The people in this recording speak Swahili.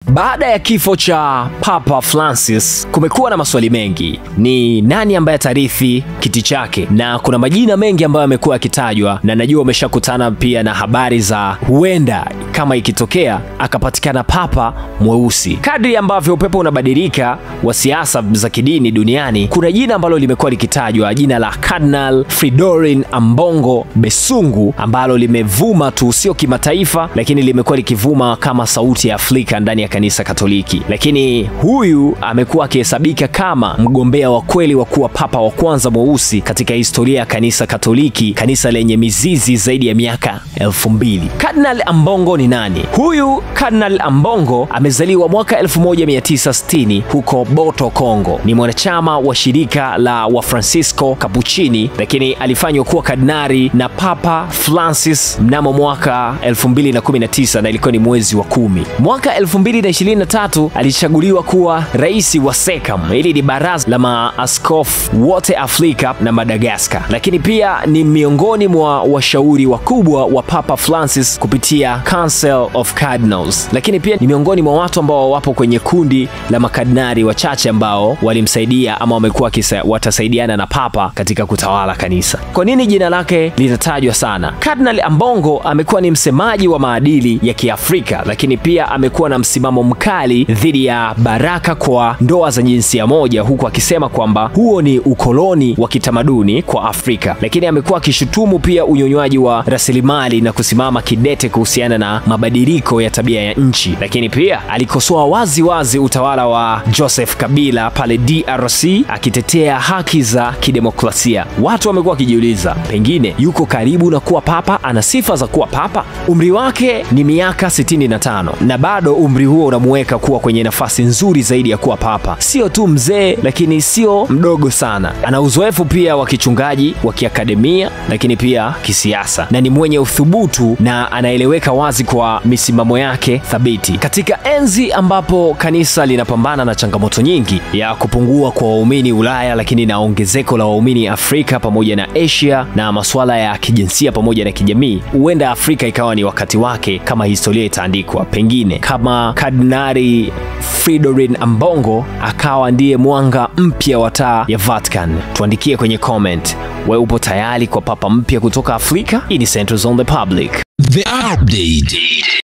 Baada ya kifo cha Papa Francis, kumekuwa na maswali mengi. Ni nani ambaye atarithi kiti chake? Na kuna majina mengi ambayo yamekuwa yakitajwa, na najua umeshakutana pia na habari za huenda kama ikitokea akapatikana papa mweusi. Kadri ambavyo upepo unabadilika wa siasa za kidini duniani, kuna jina ambalo limekuwa likitajwa, jina la Cardinal Fridolin Ambongo Besungu, ambalo limevuma tu, sio kimataifa, lakini limekuwa likivuma kama sauti ya Afrika ndani ya kanisa Katoliki. Lakini huyu amekuwa akihesabika kama mgombea wa kweli wa kuwa papa wa kwanza mweusi katika historia ya kanisa Katoliki, kanisa lenye mizizi zaidi ya miaka 2000. Cardinal Ambongo ni nani? Huyu Cardinal Ambongo amezaliwa mwaka 1960 huko Boto, Kongo. Ni mwanachama wa shirika la Wafransisko Kapuchini, lakini alifanywa kuwa kardinali na Papa Francis mnamo mwaka 2019 na ilikuwa ni mwezi wa 10. Mwaka 2023 alichaguliwa kuwa rais wa SECAM. Hili ni baraza la maaskofu wote Afrika na Madagascar. Lakini pia ni miongoni mwa washauri wakubwa wa Papa Francis kupitia Council of Cardinals. Lakini pia ni miongoni mwa watu ambao wapo kwenye kundi la makardinali wachache ambao walimsaidia ama wamekuwa watasaidiana na papa katika kutawala kanisa. Kwa nini jina lake linatajwa sana? Cardinal Ambongo amekuwa ni msemaji wa maadili ya Kiafrika, lakini pia amekuwa na msimamo mkali dhidi ya baraka kwa ndoa za jinsia moja, huku akisema kwamba huo ni ukoloni wa kitamaduni kwa Afrika. Lakini amekuwa akishutumu pia unyonywaji wa rasilimali na kusimama kidete kuhusiana na mabadiliko ya tabia ya nchi. Lakini pia alikosoa wazi utawala wa Joseph Kabila pale DRC, akitetea haki za kidemokrasia. Watu wamekuwa wakijiuliza, pengine yuko karibu na kuwa papa? Ana sifa za kuwa papa? Umri wake ni miaka 65 na bado umri huo unamuweka kuwa kwenye nafasi nzuri zaidi ya kuwa papa. Sio tu mzee, lakini sio mdogo sana. Ana uzoefu pia wa kichungaji, wa kiakademia, lakini pia kisiasa, na ni mwenye uthubutu na anaeleweka wazi kwa misimamo yake thabiti. Katika enzi ambapo kanisa linapambana na changamoto nyingi ya kupungua kwa waumini Ulaya, lakini na ongezeko la waumini Afrika pamoja na Asia, na masuala ya kijinsia pamoja na kijamii, huenda Afrika ikawa ni wakati wake kama historia itaandikwa, pengine kama Kardinali Fridolin Ambongo akawa ndiye mwanga mpya wa taa ya Vatican. Tuandikie kwenye comment, wewe upo tayari kwa papa mpya kutoka Afrika? Hii ni Central Zone The Public. The Update.